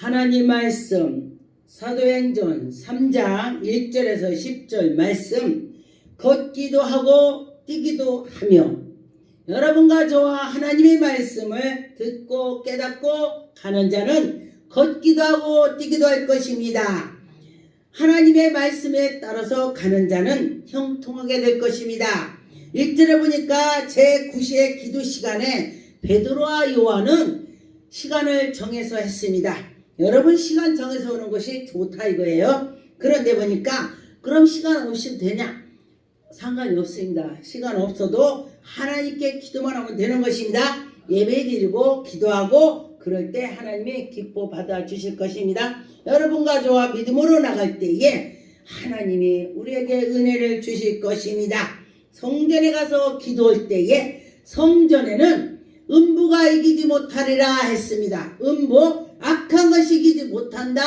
하나님 말씀 사도행전 3장 1절에서 10절 말씀, 걷기도 하고 뛰기도 하며, 여러분과 저와 하나님의 말씀을 듣고 깨닫고 가는 자는 걷기도 하고 뛰기도 할 것입니다. 하나님의 말씀에 따라서 가는 자는 형통하게 될 것입니다. 1절에 보니까 제9시의 기도 시간에 베드로와 요한은 시간을 정해서 했습니다. 여러분, 시간 정해서 오는 것이 좋다 이거예요. 그런데 보니까 그럼 시간 없이 되냐? 상관이 없습니다. 시간 없어도 하나님께 기도만 하면 되는 것입니다. 예배 드리고 기도하고 그럴 때 하나님이 기뻐 받아 주실 것입니다. 여러분과 저와 믿음으로 나갈 때에 하나님이 우리에게 은혜를 주실 것입니다. 성전에 가서 기도할 때에 성전에는 음부가 이기지 못하리라 했습니다. 음부, 악한 것이 이기지 못한다.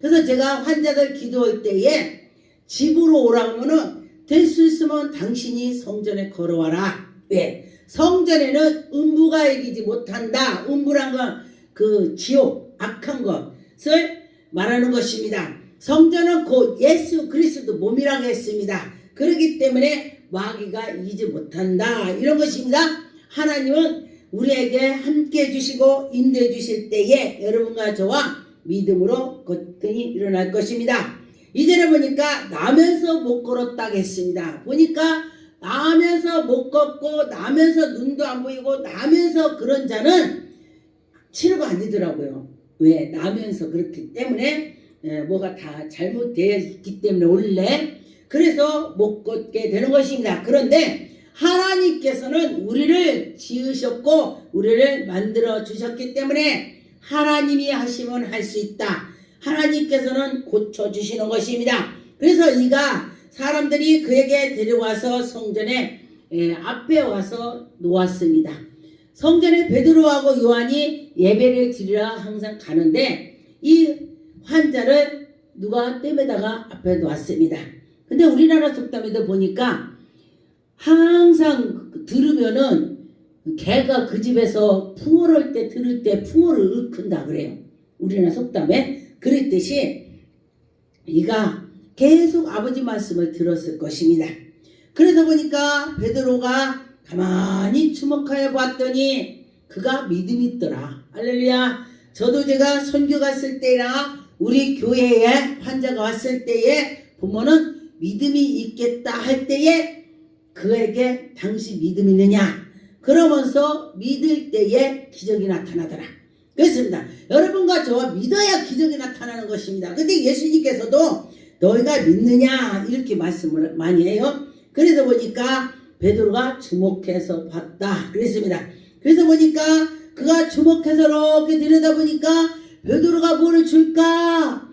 그래서 제가 환자들 기도할 때에 집으로 오라고 하면은 될 수 있으면 당신이 성전에 걸어와라. 왜? 성전에는 음부가 이기지 못한다. 음부란 건 그 지옥, 악한 것을 말하는 것입니다. 성전은 곧 예수 그리스도 몸이라고 했습니다. 그렇기 때문에 마귀가 이기지 못한다. 이런 것입니다. 하나님은 우리에게 함께 해주시고 인도해 주실 때에 여러분과 저와 믿음으로 거뜬히 일어날 것입니다. 이전에 보니까 나면서 못 걸었다고 했습니다. 보니까 나면서 못 걷고 나면서 눈도 안 보이고 나면서 그런 자는 치료가 안 되더라고요. 왜? 나면서 그렇기 때문에 뭐가 다 잘못되어 있기 때문에 원래 그래서 못 걷게 되는 것입니다. 그런데 하나님께서는 우리를 지으셨고 우리를 만들어 주셨기 때문에 하나님이 하시면 할 수 있다. 하나님께서는 고쳐주시는 것입니다. 그래서 이가 사람들이 그에게 데려와서 성전에 앞에 와서 놓았습니다. 성전에 베드로하고 요한이 예배를 드리러 항상 가는데 이 환자를 누가 떼매다가 앞에 놓았습니다. 근데 우리나라 속담에도 보니까 항상 들으면은 개가 그 집에서 풍어를 때 들을 때 풍어를 일으킨다 그래요. 우리나라 속담에. 그랬듯이 이가 계속 아버지 말씀을 들었을 것입니다. 그래서 보니까 베드로가 가만히 주목하여 봤더니 그가 믿음이 있더라. 할렐루야. 저도 제가 선교 갔을 때나 우리 교회에 환자가 왔을 때에 보면은 믿음이 있겠다 할 때에 그에게 당신 믿음 있느냐? 그러면서 믿을 때에 기적이 나타나더라. 그렇습니다. 여러분과 저와 믿어야 기적이 나타나는 것입니다. 근데 예수님께서도 너희가 믿느냐? 이렇게 말씀을 많이 해요. 그래서 보니까 베드로가 주목해서 봤다. 그랬습니다. 그래서 보니까 그가 주목해서 이렇게 들여다보니까 베드로가 뭐를 줄까?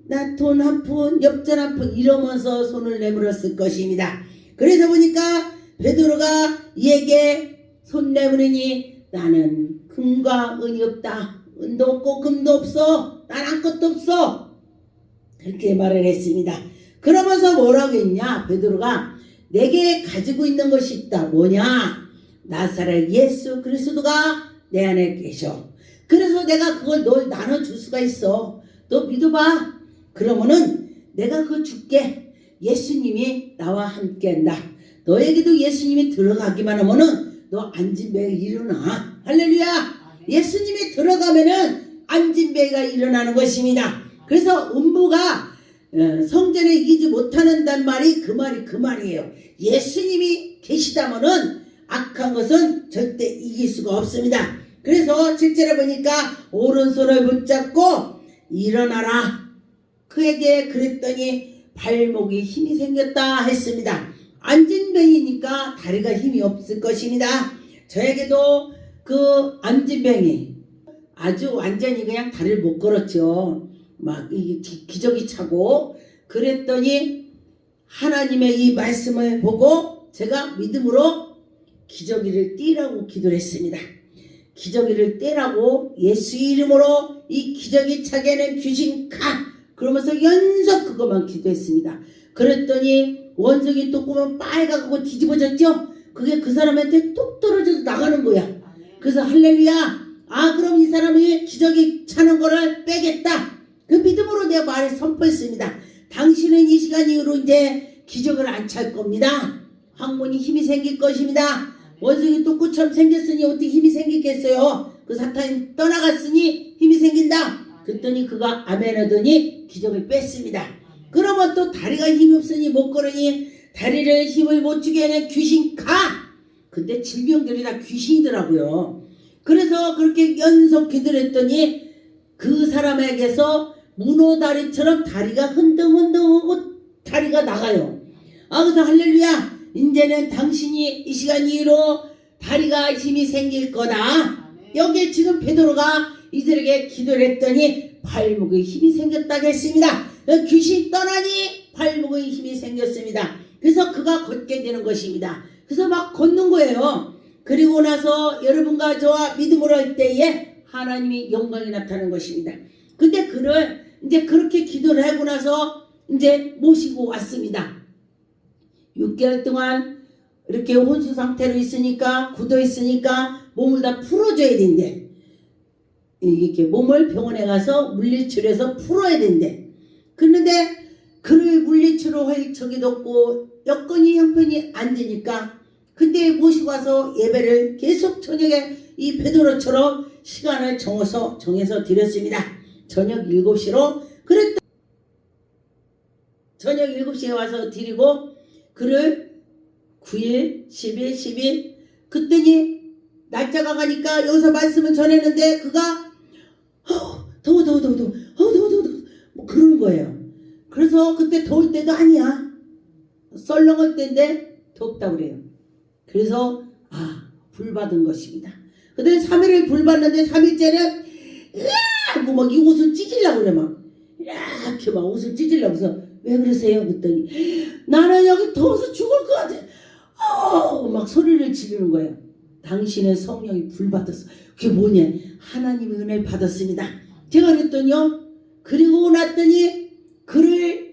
나 돈 한 푼, 엽전 한 푼 이러면서 손을 내밀었을 것입니다. 그래서 보니까 베드로가 이에게 손 내밀으니 나는 금과 은이 없다. 은도 없고 금도 없어. 난 아무것도 없어. 그렇게 말을 했습니다. 그러면서 뭐라고 했냐? 베드로가 내게 가지고 있는 것이 있다. 뭐냐? 나사렛 예수 그리스도가 내 안에 계셔. 그래서 내가 그걸 널 나눠줄 수가 있어. 너 믿어봐. 그러면은 내가 그거 줄게. 예수님이 나와 함께 한다. 너에게도 예수님이 들어가기만 하면은 너 안진배가 일어나. 할렐루야. 예수님이 들어가면은 안진배가 일어나는 것입니다. 그래서 음부가 성전에 이기지 못하는단 말이 그 말이에요. 예수님이 계시다면은 악한 것은 절대 이길 수가 없습니다. 그래서 실제로 보니까 오른손을 붙잡고 일어나라. 그에게 그랬더니 발목이 힘이 생겼다 했습니다. 안진병이니까 다리가 힘이 없을 것입니다. 저에게도 그 안진병이 아주 완전히 그냥 다리를 못 걸었죠. 막 이 기저귀 차고 그랬더니 하나님의 이 말씀을 보고 제가 믿음으로 기저귀를 떼라고 기도를 했습니다. 기저귀를 떼라고 예수 이름으로 이 기저귀 차게는 귀신 가! 그러면서 연속 그것만 기도했습니다. 그랬더니 원석이 뚜껑은 빨갛고 뒤집어졌죠? 그게 그 사람한테 뚝 떨어져서 나가는 거야. 그래서 할렐루야 아 그럼 이 사람이 기저귀 차는 거를 빼겠다. 그 믿음으로 내 말을 선포했습니다. 당신은 이 시간 이후로 이제 기저귀를 안 찰 겁니다. 항문이 힘이 생길 것입니다. 원숭이 똥구처럼 생겼으니 어떻게 힘이 생기겠어요? 그 사탄이 떠나갔으니 힘이 생긴다. 그랬더니 그가 아멘 하더니 기저귀를 뺐습니다. 그러면 또 다리가 힘이 없으니 못 걸으니 다리를 힘을 못 주게 하는 귀신 가. 근데 질병들이 다 귀신이더라고요. 그래서 그렇게 연속 기도를 했더니 그 사람에게서 문어다리처럼 다리가 흔들흔들하고 다리가 나가요. 아 그래서 할렐루야, 이제는 당신이 이 시간 이후로 다리가 힘이 생길 거다. 여기에 지금 베드로가 이들에게 기도를 했더니 발목에 힘이 생겼다고 했습니다. 귀신 떠나니 발목에 힘이 생겼습니다. 그래서 그가 걷게 되는 것입니다. 그래서 막 걷는 거예요. 그리고 나서 여러분과 저와 믿음으로 할 때에 하나님이 영광이 나타나는 것입니다. 근데 그를 이제 그렇게 기도를 하고 나서 이제 모시고 왔습니다. 6개월 동안 이렇게 혼수 상태로 있으니까 굳어 있으니까 몸을 다 풀어줘야 된대. 이렇게 몸을 병원에 가서 물리치료해서 풀어야 된대. 그런데 그를 물리치료할 적이 없고 여건이 형편이 안 되니까 근데 모시고 와서 예배를 계속 저녁에 이 베드로처럼 시간을 정해서 드렸습니다. 저녁 7시로 그랬더니 저녁 7시에 와서 드리고 그를 9일, 10일, 10일 그때니 날짜가 가니까 여기서 말씀을 전했는데 그가 더워 뭐 그러는 거예요. 그래서 그때 더울 때도 아니야. 썰렁할 때인데 덥다고 그래요. 그래서 불 받은 것입니다. 근데 3일을 불 받는데 3일째는 하고 막 이 옷을 찢으려고 그래 막 이렇게 막 옷을 찢으려고 해서 왜 그러세요? 그랬더니 나는 여기 더워서 죽을 것 같아. 막 소리를 지르는 거예요. 당신의 성령이 불 받았어. 그게 뭐냐? 하나님의 은혜를 받았습니다. 제가 그랬더니요. 그리고 났더니 그를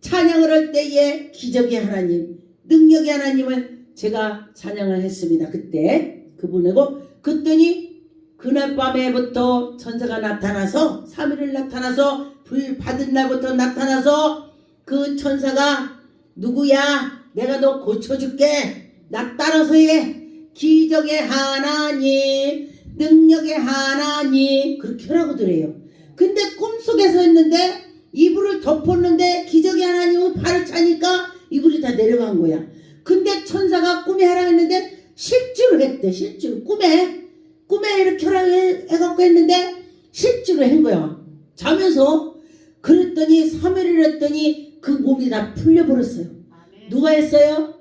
찬양을 할 때에 기적의 하나님, 능력의 하나님을 제가 찬양을 했습니다. 그때 그분하고 그랬더니 그날 밤에부터 천사가 나타나서 3일을 나타나서 불 받은 날부터 나타나서 그 천사가 누구야? 내가 너 고쳐줄게. 나 따라서 해. 기적의 하나님, 능력의 하나님 그렇게 하라고 그래요. 근데 꿈속에서 했는데 이불을 덮었는데 기적의 하나님은 발을 차니까 이불이 다 내려간 거야. 근데 천사가 꿈에 하라고 했는데 실제로 했대. 실제로 꿈에 이렇게 하라고 해갖고 했는데 실제로 한 거야. 자면서. 그랬더니 3일을 했더니 그 몸이 다 풀려버렸어요. 누가 했어요?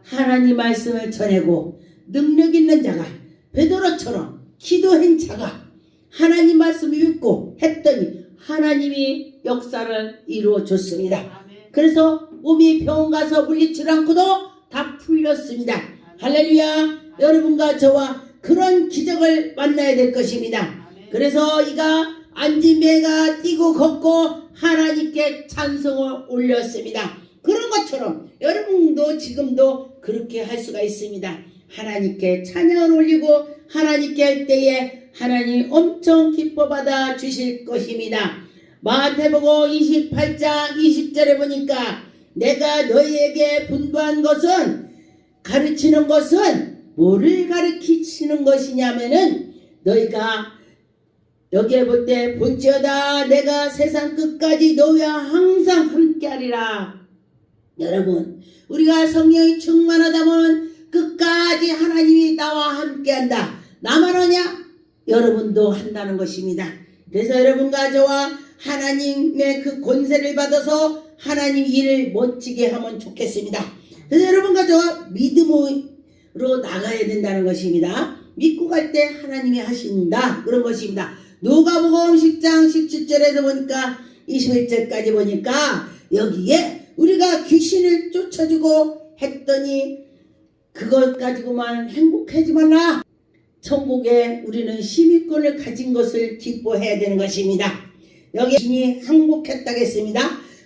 하나님 말씀을 전하고 능력 있는 자가 베드로처럼 기도한 자가 하나님 말씀을 읽고 했더니 하나님이 역사를 이루어 줬습니다. 그래서 몸이 병원 가서 물리치지 않고도 다 풀렸습니다. 할렐루야. 여러분과 저와 그런 기적을 만나야 될 것입니다. 그래서 이가 앉은 배가 뛰고 걷고 하나님께 찬송을 올렸습니다. 그런 것처럼 여러분도 지금도 그렇게 할 수가 있습니다. 하나님께 찬양을 올리고 하나님께 할 때에 하나님 엄청 기뻐 받아 주실 것입니다. 마태복음 28장 20절에 보니까 내가 너희에게 분부한 것은 가르치는 것은 뭐를 가르치는 것이냐면은 너희가 여기에 볼 때 볼지어다 내가 세상 끝까지 너희와 항상 함께하리라. 여러분 우리가 성령이 충만하다면 끝까지 하나님이 나와 함께한다. 나만 하냐? 여러분도 한다는 것입니다. 그래서 여러분과 저와 하나님의 그 권세를 받아서 하나님 일을 멋지게 하면 좋겠습니다. 그래서 여러분과 저와 믿음으로 나가야 된다는 것입니다. 믿고 갈 때 하나님이 하신다 그런 것입니다. 누가복음 10장 17절에서 보니까 21절까지 보니까 여기에 우리가 귀신을 쫓아주고 했더니 그것 가지고만 행복하지 말라. 천국에 우리는 시민권을 가진 것을 기뻐해야 되는 것입니다. 여기 귀신이 항복했다고 했습니다.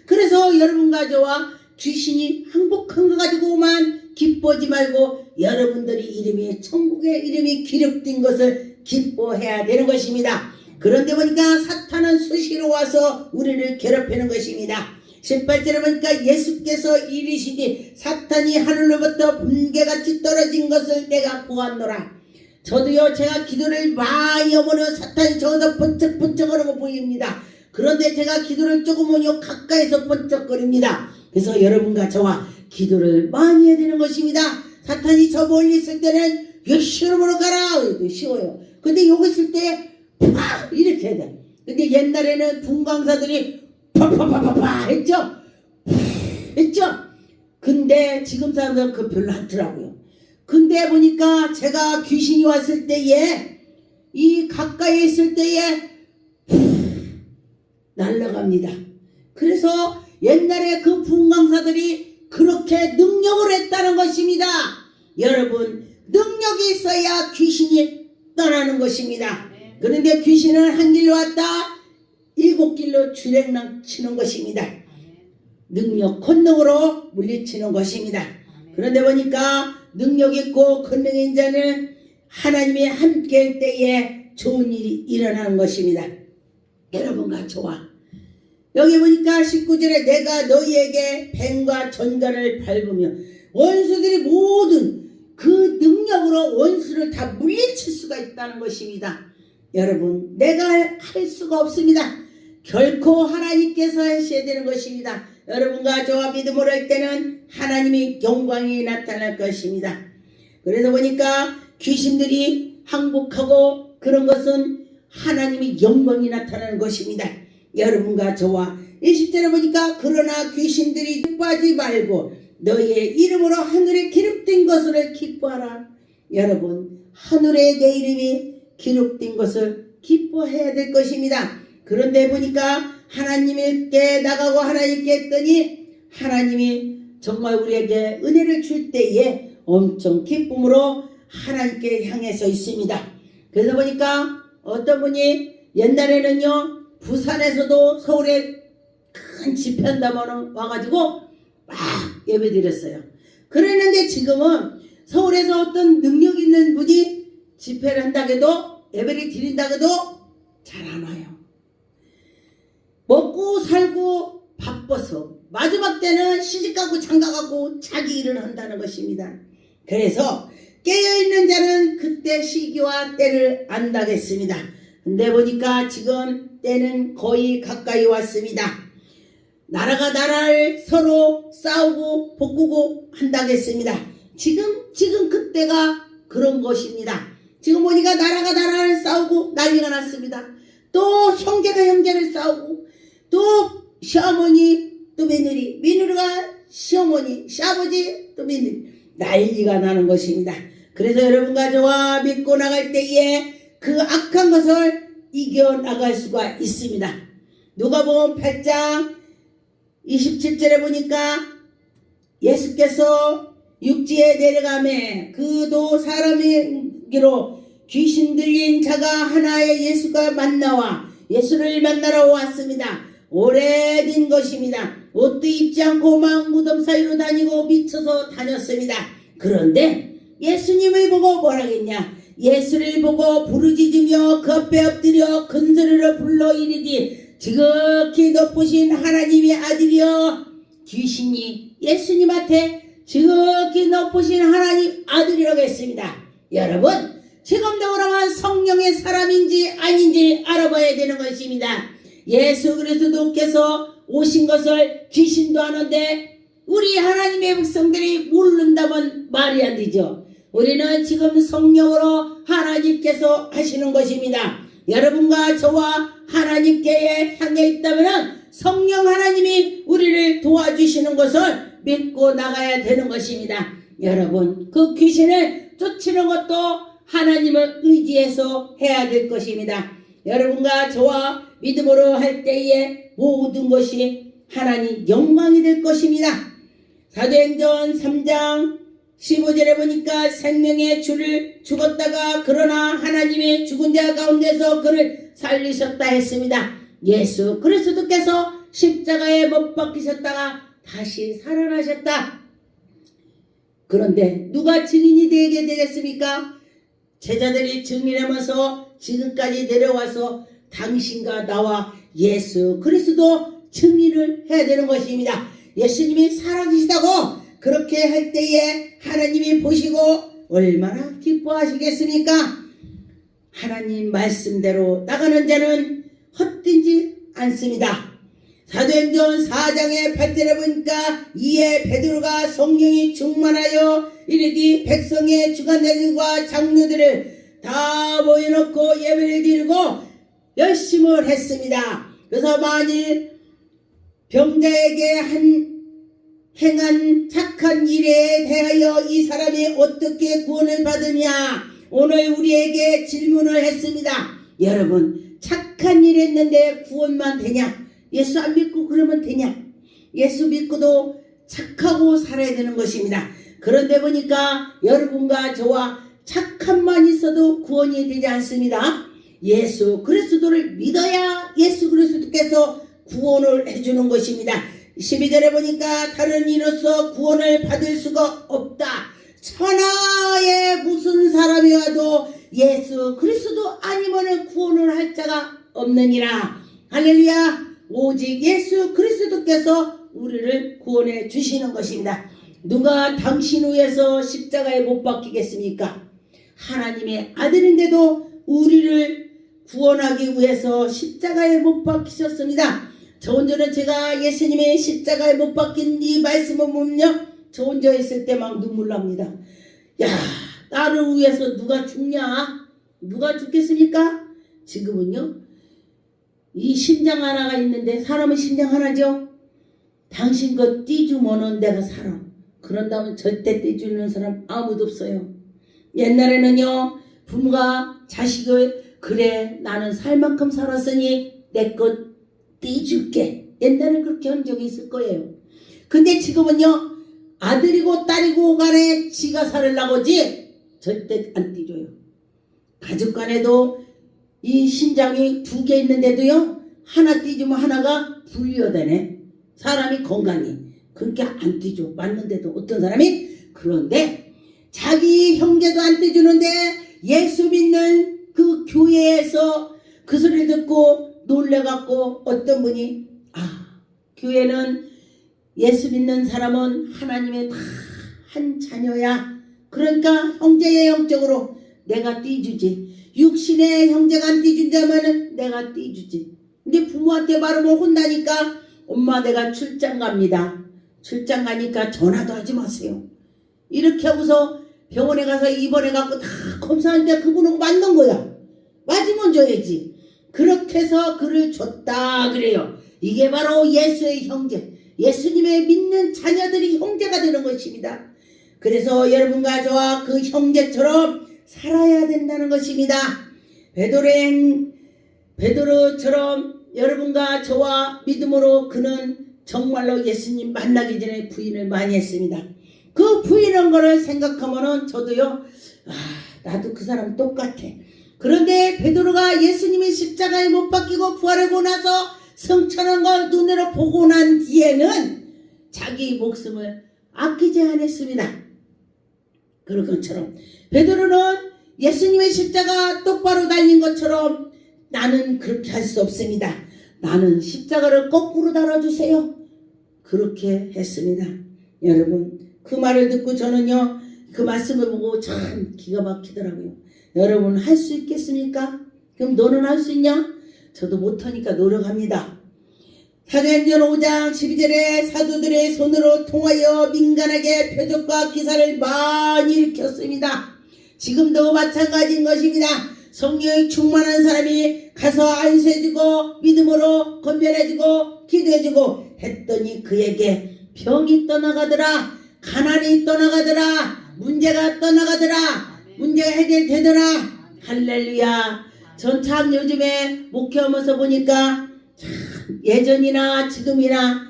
그래서 여러분과 저와 귀신이 항복한 거 가지고만 기뻐하지 말고 여러분들이 이름이 천국의 이름이 기록된 것을 기뻐해야 되는 것입니다. 그런데 보니까 사탄은 수시로 와서 우리를 괴롭히는 것입니다. 18절에 보니까 예수께서 이르시되 사탄이 하늘로부터 번개같이 떨어진 것을 내가 보았노라. 저도요, 제가 기도를 많이 하면 사탄이 저기서 번쩍번쩍거리고 보입니다. 그런데 제가 기도를 조금 하면 가까이서 번쩍거립니다. 그래서 여러분과 저와 기도를 많이 해야 되는 것입니다. 사탄이 저 멀리 있을 때는 열심으로 가라 그래도 쉬워요. 근데 여기 있을 때 팍 이렇게 해야 돼. 근데 옛날에는 분광사들이 파파파파파 했죠. 했죠. 근데 지금 사람들은 그 별로 않더라고요. 근데 보니까 제가 귀신이 왔을 때에 이 가까이 있을 때에 날아갑니다. 그래서 옛날에 그 분광사들이 그렇게 능력을 했다는 것입니다. 여러분, 능력이 있어야 귀신이 떠나는 것입니다. 그런데 귀신은 한 길로 왔다 7길로 주랭랑 치는 것입니다. 능력, 권능으로 물리치는 것입니다. 그런데 보니까 능력 있고 권능 있는 자는 하나님이 함께 할 때에 좋은 일이 일어나는 것입니다. 여러분과 저와 여기 보니까 19절에 내가 너희에게 뱀과 전갈을 밟으며 원수들이 모든 그 능력으로 원수를 다 물리칠 수가 있다는 것입니다. 여러분, 내가 할 수가 없습니다. 결코 하나님께서 하셔야 되는 것입니다. 여러분과 저와 믿음으로 할 때는 하나님의 영광이 나타날 것입니다. 그래서 보니까 귀신들이 항복하고 그런 것은 하나님의 영광이 나타나는 것입니다. 여러분과 저와 20절에 보니까 그러나 귀신들이 기뻐하지 말고 너희의 이름으로 하늘에 기록된 것을 기뻐하라. 여러분, 하늘에 내 이름이 기록된 것을 기뻐해야 될 것입니다. 그런데 보니까 하나님께 나가고 하나님께 했더니 하나님이 정말 우리에게 은혜를 줄 때에 엄청 기쁨으로 하나님께 향해서 있습니다. 그래서 보니까 어떤 분이 옛날에는요, 부산에서도 서울에 큰 집회한다면 와가지고 막 예배 드렸어요. 그랬는데 지금은 서울에서 어떤 능력 있는 분이 집회를 한다고 해도 예배를 드린다고 해도 잘 안 와요. 먹고 살고 바빠서 마지막 때는 시집가고 장가가고 자기 일을 한다는 것입니다. 그래서 깨어있는 자는 그때 시기와 때를 안다겠습니다. 근데 보니까 지금 때는 거의 가까이 왔습니다. 나라가 나라를 서로 싸우고 볶고 한다겠습니다. 지금 그때가 그런 것입니다. 지금 보니까 나라가 나라를 싸우고 난리가 났습니다. 또 형제가 형제를 싸우고 또 시어머니 또 며느리가 시어머니 시아버지 또 며느리 난리가 나는 것입니다. 그래서 여러분과 저와 믿고 나갈 때에 그 악한 것을 이겨나갈 수가 있습니다. 누가복음 8장 27절에 보니까 예수께서 육지에 내려가매 그도 사람이기로 귀신 들린 자가 하나의 예수가 만나와 예수를 만나러 왔습니다. 오래된 것입니다. 옷도 입지 않고 막 무덤 사이로 다니고 미쳐서 다녔습니다. 그런데 예수님을 보고 뭐라겠냐? 예수를 보고 부르짖으며 그 앞에 엎드려 큰 소리로 불러 이르되 지극히 높으신 하나님의 아들이여. 귀신이 예수님한테 지극히 높으신 하나님 아들이라고 했습니다. 여러분, 지금도 그러면 성령의 사람인지 아닌지 알아봐야 되는 것입니다. 예수 그리스도께서 오신 것을 귀신도 아는데 우리 하나님의 백성들이 모른다면 말이 안 되죠. 우리는 지금 성령으로 하나님께서 하시는 것입니다. 여러분과 저와 하나님께 향해 있다면 성령 하나님이 우리를 도와주시는 것을 믿고 나가야 되는 것입니다. 여러분, 그 귀신을 쫓는 것도 하나님을 의지해서 해야 될 것입니다. 여러분과 저와 믿음으로 할 때에 모든 것이 하나님 영광이 될 것입니다. 사도행전 3장 15절에 보니까 생명의 주를 죽었다가 그러나 하나님의 죽은 자 가운데서 그를 살리셨다 했습니다. 예수 그리스도께서 십자가에 못 박히셨다가 다시 살아나셨다. 그런데 누가 증인이 되게 되겠습니까? 제자들이 정리하면서 지금까지 내려와서 당신과 나와 예수 그리스도 정리를 해야 되는 것입니다. 예수님이 살아계시다고 그렇게 할 때에 하나님이 보시고 얼마나 기뻐하시겠습니까? 하나님 말씀대로 나가는 자는 헛되지 않습니다. 사도행전 4장의 8절에 보니까 이에 베드로가 성령이 충만하여 이르기 백성의 주관자들과 장로들을 다 모여놓고 예배를 드리고 열심을 했습니다. 그래서 만일 병자에게 행한 착한 일에 대하여 이 사람이 어떻게 구원을 받으냐 오늘 우리에게 질문을 했습니다. 여러분 착한 일 했는데 구원만 되냐? 예수 안 믿고 그러면 되냐? 예수 믿고도 착하고 살아야 되는 것입니다. 그런데 보니까 여러분과 저와 착함만 있어도 구원이 되지 않습니다. 예수 그리스도를 믿어야 예수 그리스도께서 구원을 해주는 것입니다. 12절에 보니까 다른 이로서 구원을 받을 수가 없다. 천하에 무슨 사람이 와도 예수 그리스도 아니면 구원을 할 자가 없느니라. 할렐루야. 오직 예수 그리스도께서 우리를 구원해 주시는 것입니다. 누가 당신 위해서 십자가에 못 박히겠습니까? 하나님의 아들인데도 우리를 구원하기 위해서 십자가에 못 박히셨습니다. 저 혼자는 제가 예수님의 십자가에 못 박힌 이 말씀을 보면요, 저 혼자 있을 때 막 눈물 납니다. 야, 나를 위해서 누가 죽냐? 누가 죽겠습니까? 지금은요, 이 심장 하나가 있는데 사람은 심장 하나죠. 당신 것 띄주면은 내가 살아. 그런다면 절대 띄주는 사람 아무도 없어요. 옛날에는요, 부모가 자식을 그래 나는 살 만큼 살았으니 내 것 띄줄게. 옛날에 그렇게 한 적이 있을 거예요. 근데 지금은요, 아들이고 딸이고 간에 지가 살으려고 지 절대 안 띄줘요. 가족 간에도 이 심장이 2개 있는데도요, 하나 띄주면 하나가 분리되네. 사람이 건강이. 그러니까 안 띄줘. 맞는데도 어떤 사람이. 그런데 자기 형제도 안 띄주는데 예수 믿는 그 교회에서 그 소리를 듣고 놀래갖고 어떤 분이 교회는 예수 믿는 사람은 하나님의 다 한 자녀야. 그러니까 형제의 영적으로 내가 띄주지. 육신의 형제가 안 띄준다면 내가 띄주지. 근데 부모한테 말하면 혼나니까 엄마 내가 출장 갑니다. 출장 가니까 전화도 하지 마세요. 이렇게 하고서 병원에 가서 입원해갖고 다 검사하는데 그분하고 맞는 거야. 맞으면 줘야지. 그렇게 해서 그를 줬다 그래요. 이게 바로 예수의 형제, 예수님의 믿는 자녀들이 형제가 되는 것입니다. 그래서 여러분과 저와 그 형제처럼 살아야 된다는 것입니다. 베드로처럼 여러분과 저와 믿음으로 그는 정말로 예수님 만나기 전에 부인을 많이 했습니다. 그 부인한 거를 생각하면은 저도요, 나도 그 사람 똑같아. 그런데 베드로가 예수님의 십자가에 못 박히고 부활하고 나서 성천한 걸 눈으로 보고 난 뒤에는 자기 목숨을 아끼지 않았습니다. 그런 것처럼 베드로는 예수님의 십자가 똑바로 달린 것처럼 나는 그렇게 할 수 없습니다. 나는 십자가를 거꾸로 달아주세요. 그렇게 했습니다. 여러분, 그 말을 듣고 저는요, 그 말씀을 보고 참 기가 막히더라고요. 여러분 할 수 있겠습니까? 그럼 너는 할 수 있냐? 저도 못하니까 노력합니다. 사도행전 5장 12절에 사도들의 손으로 통하여 민간하게 표적과 기사를 많이 일으켰습니다. 지금도 마찬가지인 것입니다. 성령이 충만한 사람이 가서 안수해주고 믿음으로 건면해주고 기도해주고 했더니 그에게 병이 떠나가더라. 가난이 떠나가더라. 문제가 떠나가더라. 문제가 해결되더라. 할렐루야. 전 참 요즘에 목회하면서 보니까 참 예전이나 지금이나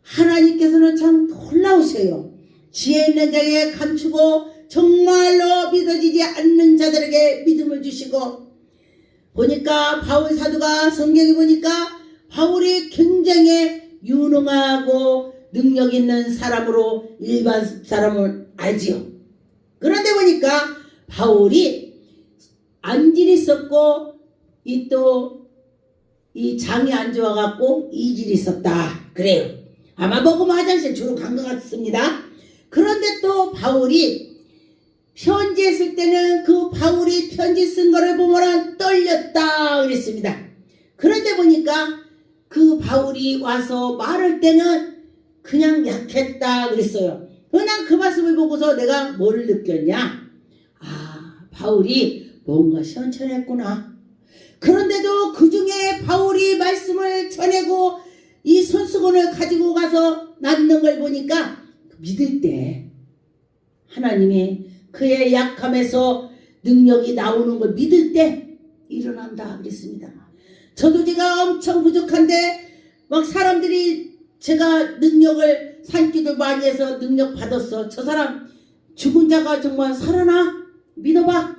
하나님께서는 참 놀라우셔요. 지혜 있는 자에게 감추고 정말로 믿어지지 않는 자들에게 믿음을 주시고, 보니까 바울 사도가 성경에 보니까 바울이 굉장히 유능하고 능력 있는 사람으로 일반 사람을 알지요. 그런데 보니까 바울이 안질이 있었고 이 장이 안 좋아갖고 이질이 있었다 그래요. 아마 먹으면 화장실 주로 간 것 같습니다. 그런데 또 바울이 편지했을 때는 그 바울이 편지 쓴 거를 보면 떨렸다 그랬습니다. 그런데 보니까 그 바울이 와서 말할 때는 그냥 약했다 그랬어요. 그냥 그 말씀을 보고서 내가 뭐를 느꼈냐? 아, 바울이 뭔가 시원찮았구나. 그런데도 그 중에 바울이 말씀을 전하고 이 손수건을 가지고 가서 낫는 걸 보니까 믿을 때 하나님이 그의 약함에서 능력이 나오는 걸 믿을 때 일어난다 그랬습니다. 저도 제가 엄청 부족한데 막 사람들이 제가 능력을 산기도 많이 해서 능력 받았어. 저 사람 죽은 자가 정말 살아나? 믿어봐.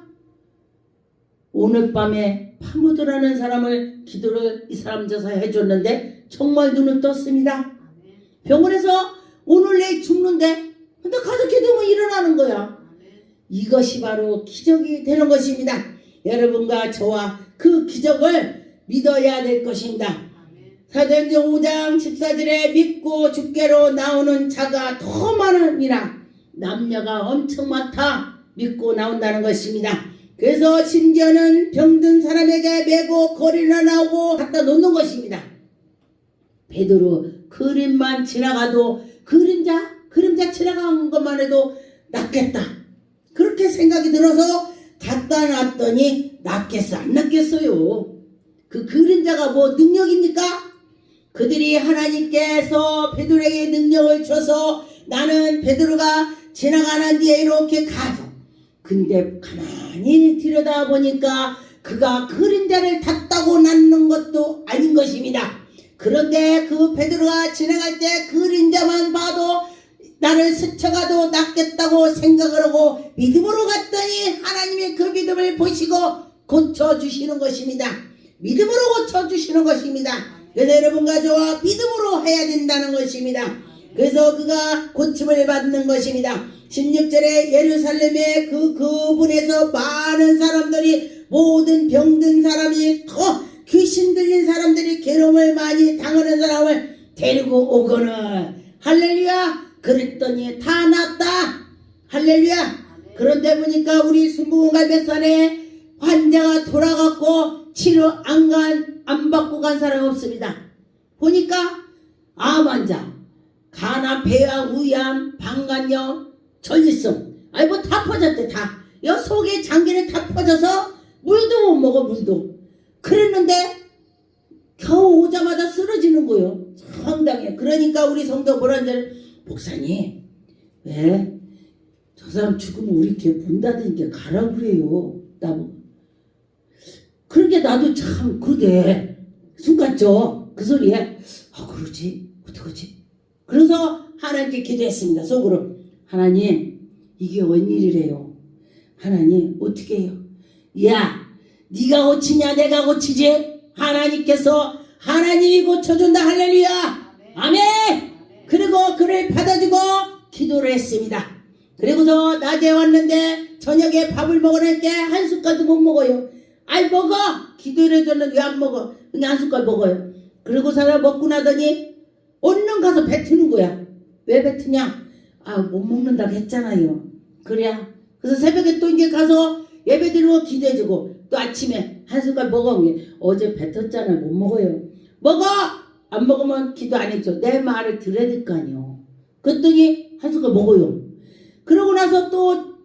오늘 밤에 파무드라는 사람을 기도를 이 사람 저사 해줬는데 정말 눈을 떴습니다. 병원에서 오늘 내일 죽는데 근데 가서 기도하면 일어나는 거야. 이것이 바로 기적이 되는 것입니다. 여러분과 저와 그 기적을 믿어야 될 것입니다. 사도행전 5장 14절에 믿고 주께로 나오는 자가 더 많으니라. 남녀가 엄청 많다 믿고 나온다는 것입니다. 그래서 심지어는 병든 사람에게 메고 거리나 나오고 갖다 놓는 것입니다. 베드로 그림만 지나가도 그림자 지나간 것만 해도 낫겠다 그렇게 생각이 들어서 갖다 놨더니 낫겠어 안 낫겠어요? 그 그림자가 뭐 능력입니까? 그들이 하나님께서 베드로에게 능력을 줘서 나는 베드로가 지나가는 뒤에 이렇게 가죠. 근데 가만히 들여다보니까 그가 그림자를 탔다고 낫는 것도 아닌 것입니다. 그런데 그 베드로가 지나갈 때 그림자만 봐도 나를 스쳐가도 낫겠다고 생각을 하고 믿음으로 갔더니 하나님이 그 믿음을 보시고 고쳐주시는 것입니다. 믿음으로 고쳐주시는 것입니다. 그래서 여러분과 저와 믿음으로 해야 된다는 것입니다. 그래서 그가 고침을 받는 것입니다. 16절에 예루살렘에 그분에서 많은 사람들이 모든 병든 사람이 더 귀신 들린 사람들이 괴로움을 많이 당하는 사람을 데리고 오거늘 할렐루야 그랬더니 다 낫다 할렐루야. 그런데 보니까 우리 순부갈매산에 환자가 돌아갔고 치료 안 받고 간 사람 없습니다. 보니까 암 환자 간암 폐암 우암 방광염 전립성 아이 뭐 다 퍼졌대 다. 여 속에 장기는 다 퍼져서 물도 못 먹어 물도. 그랬는데 겨우 오자마자 쓰러지는 거요. 상당해. 그러니까 우리 성도 보란절 목사님 왜 저 사람 죽으면 우리 교회 문 닫으니까 가라고 그래요. 나보고. 그러게 나도 참 그러게 순간죠. 그 소리에 그러지 어떡하지. 그래서 하나님께 기도했습니다. 속으로 하나님 이게 웬일이래요. 하나님 어떻게 해요. 야 네가 고치냐 내가 고치지. 하나님께서 하나님이 고쳐준다 할렐루야 아멘. 그리고 그를 받아주고 기도를 했습니다. 그리고서 낮에 왔는데 저녁에 밥을 먹으니까 한 숟갈도 못 먹어요. 아이 먹어 기도를 해줬는데 왜 안 먹어. 그냥 한 숟갈 먹어요. 그리고 사다 먹고 나더니 얼른 가서 뱉는 거야. 왜 뱉으냐. 못 먹는다고 했잖아요. 그래. 그래서 새벽에 또 이제 가서 예배드리고 기도해주고 또 아침에 한 숟갈 먹어. 어제 뱉었잖아. 못 먹어요. 먹어! 안 먹으면 기도 안 했죠. 내 말을 들어야 될 거 아니요. 그랬더니 한 숟갈 먹어요. 그러고 나서 또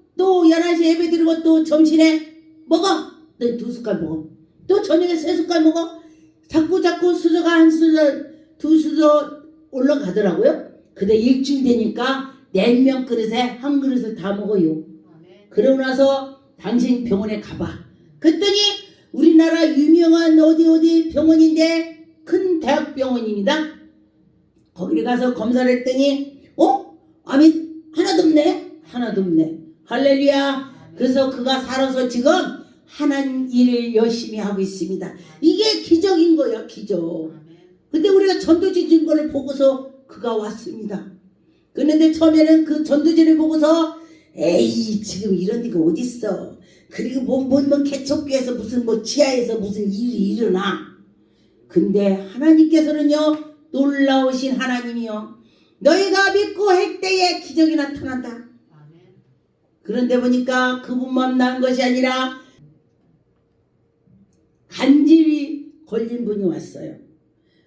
11시에 예배드리고 또 점심에 먹어! 또 2숟갈 먹어. 또 저녁에 3숟갈 먹어. 자꾸 수저가 한 수저, 2수저 올라가더라고요. 근데 일주일 되니까 냉면 그릇에 한 그릇을 다 먹어요. 그러고 나서 당신 병원에 가봐. 그랬더니 우리나라 유명한 어디 병원인데 큰 대학병원입니다. 거기 가서 검사를 했더니 암이 하나도 없네. 할렐루야. 그래서 그가 살아서 지금 하나님 일을 열심히 하고 있습니다. 이게 기적인 거예요. 기적. 근데 우리가 전도지 준 거를 보고서 그가 왔습니다. 그런데 처음에는 그 전도지를 보고서 에이 지금 이런 데가 어딨어. 그리고 뭐 개척교에서 무슨 뭐 지하에서 무슨 일이 일어나. 근데 하나님께서는요, 놀라우신 하나님이요, 너희가 믿고 할 때에 기적이 나타난다. 그런데 보니까 그분만 난 것이 아니라 간질이 걸린 분이 왔어요.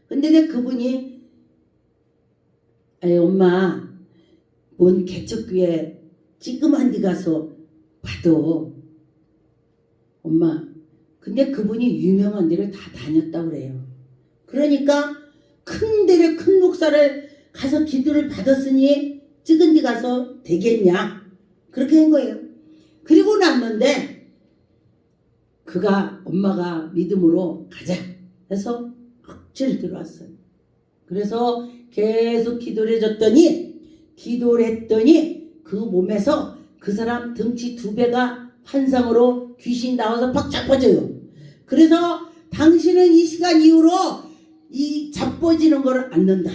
근데 그분이 엄마 뭔 개척교회 찌그만 데 가서 봐도 엄마, 근데 그분이 유명한 데를 다 다녔다고 그래요. 그러니까 큰 데를, 큰 목사를 가서 기도를 받았으니 찍은 데 가서 되겠냐, 그렇게 한 거예요. 그리고 났는데 그가, 엄마가 믿음으로 가자 해서 억지로 들어왔어요. 그래서 계속 기도를 해줬더니, 기도를 했더니 그 몸에서 그 사람 등치 2배가 환상으로 귀신이 나와서 팍 자빠져요. 그래서 당신은 이 시간 이후로 이 자빠지는 걸 앓는다.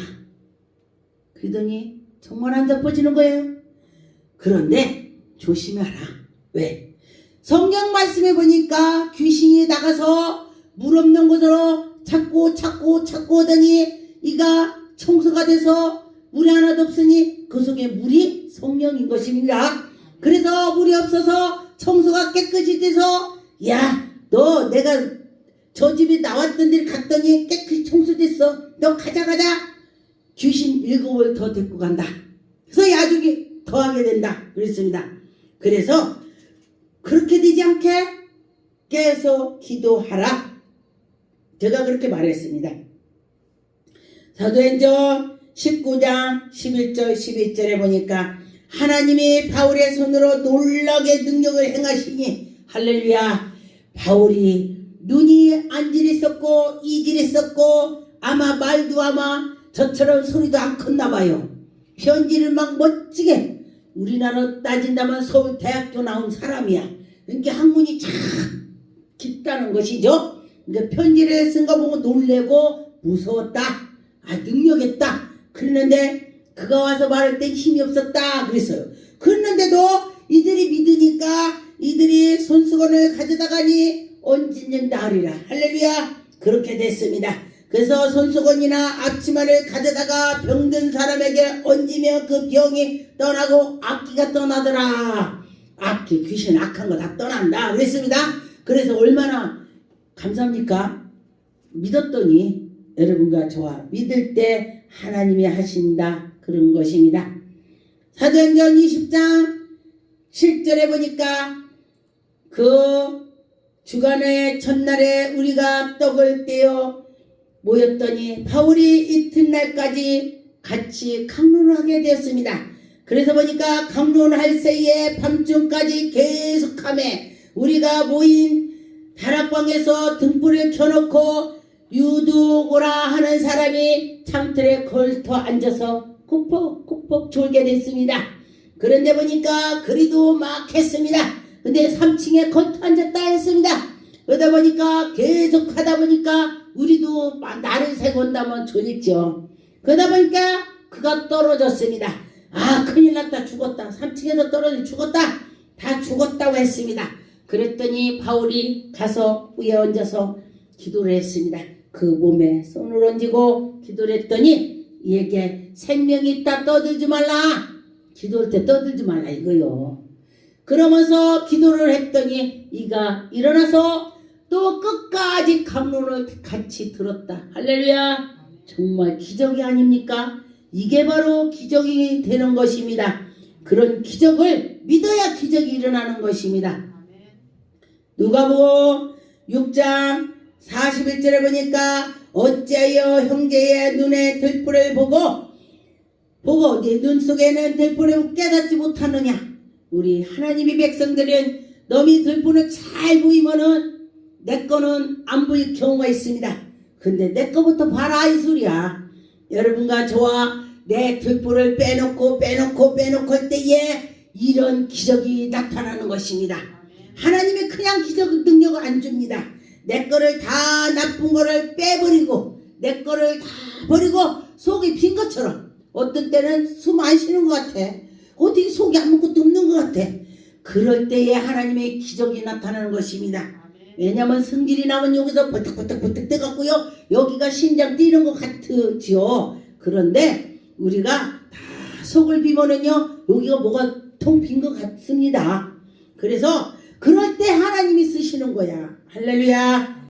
그러더니 정말 안 자빠지는 거예요. 그런데 조심하라. 왜? 성경 말씀에 보니까 귀신이 나가서 물 없는 곳으로 찾고 오더니 이가 청소가 돼서 물이 하나도 없으니 그 속에 물이 성령인 것입니다. 그래서 물이 없어서 청소가 깨끗이 돼서, 야, 너 내가 저 집에 나왔던 데를 갔더니 깨끗이 청소됐어. 너 가자. 귀신 7을 더 데리고 간다. 그래서 야죽이 더하게 된다. 그랬습니다. 그래서 그렇게 되지 않게 계속 기도하라. 제가 그렇게 말했습니다. 사도행전 19장 11절 12절에 보니까 하나님이 바울의 손으로 놀라게 능력을 행하시니, 할렐루야, 바울이 눈이 안질이 있었고 이질이 있었고 아마 말도 아마 저처럼 소리도 안 컸나 봐요. 편지를 막 멋지게, 우리나라 따진다면 서울대학교 나온 사람이야. 그러니까 학문이 참 깊다는 것이죠. 그러니까 편지를 쓴 거 보고 놀래고 무서웠다. 아, 능력했다. 그랬는데 그가 와서 말할 때 힘이 없었다 그랬어요. 그랬는데도 이들이 믿으니까 이들이 손수건을 가져다가니 온진영다 하리라. 할렐루야. 그렇게 됐습니다. 그래서 손수건이나 앞치마를 가져다가 병든 사람에게 얹으면 그 병이 떠나고 악기가 떠나더라. 악기, 귀신, 악한 거 다 떠난다 그랬습니다. 그래서 얼마나 감사합니까? 믿었더니 여러분과 저와 믿을 때 하나님이 하신다, 그런 것입니다. 사도행전 20장 7절에 보니까 그 주간의 첫날에 우리가 떡을 떼어 모였더니 바울이 이튿날까지 같이 강론을 하게 되었습니다. 그래서 보니까 강론할 새에 밤중까지 계속하매 우리가 모인 다락방에서 등불을 켜놓고 유두고라 하는 사람이 창틀에 걸터 앉아서 꾹뻑꾹뻑 졸게 됐습니다. 그런데 보니까 그리도 막 했습니다. 근데 3층에 걸터 앉았다 했습니다. 그러다 보니까 계속 하다 보니까 우리도 나를 세고 온다면 졸겠죠. 그러다 보니까 그가 떨어졌습니다. 아, 큰일 났다, 죽었다, 3층에서 떨어져 죽었다, 다 죽었다고 했습니다. 그랬더니 바울이 가서 위에 얹어서 기도를 했습니다. 그 몸에 손을 얹고 기도를 했더니 이에게 생명이 있다, 떠들지 말라. 기도할 때 떠들지 말라 이거요. 그러면서 기도를 했더니 이가 일어나서 또 끝까지 강론을 같이 들었다. 할렐루야. 정말 기적이 아닙니까? 이게 바로 기적이 되는 것입니다. 그런 기적을 믿어야 기적이 일어나는 것입니다. 누가복음 6장 41절에 보니까 어찌하여 형제의 눈에 들불을 보고 네 눈 속에는 들불을 깨닫지 못하느냐. 우리 하나님의 백성들은 너미 들불을 잘 보이면은 내 거는 안 보일 경우가 있습니다. 근데 내 거부터 봐라 이 소리야. 여러분과 저와 내 들불을 빼놓고 할 때에 이런 기적이 나타나는 것입니다. 하나님이 그냥 기적 능력을 안 줍니다. 내 거를 다 나쁜 거를 빼버리고 내 거를 다 버리고 속이 빈 것처럼, 어떤 때는 숨 안 쉬는 것 같아. 어떻게 속이 아무것도 없는 것 같아. 그럴 때에 하나님의 기적이 나타나는 것입니다. 왜냐하면 성질이 나면 여기서 버뜩버뜩 뜨겁고요. 여기가 심장 뛰는 것 같지요. 그런데 우리가 다 속을 비보면요. 여기가 뭐가 통 빈 것 같습니다. 그래서 그럴 때 하나님이 쓰시는 거야. 할렐루야.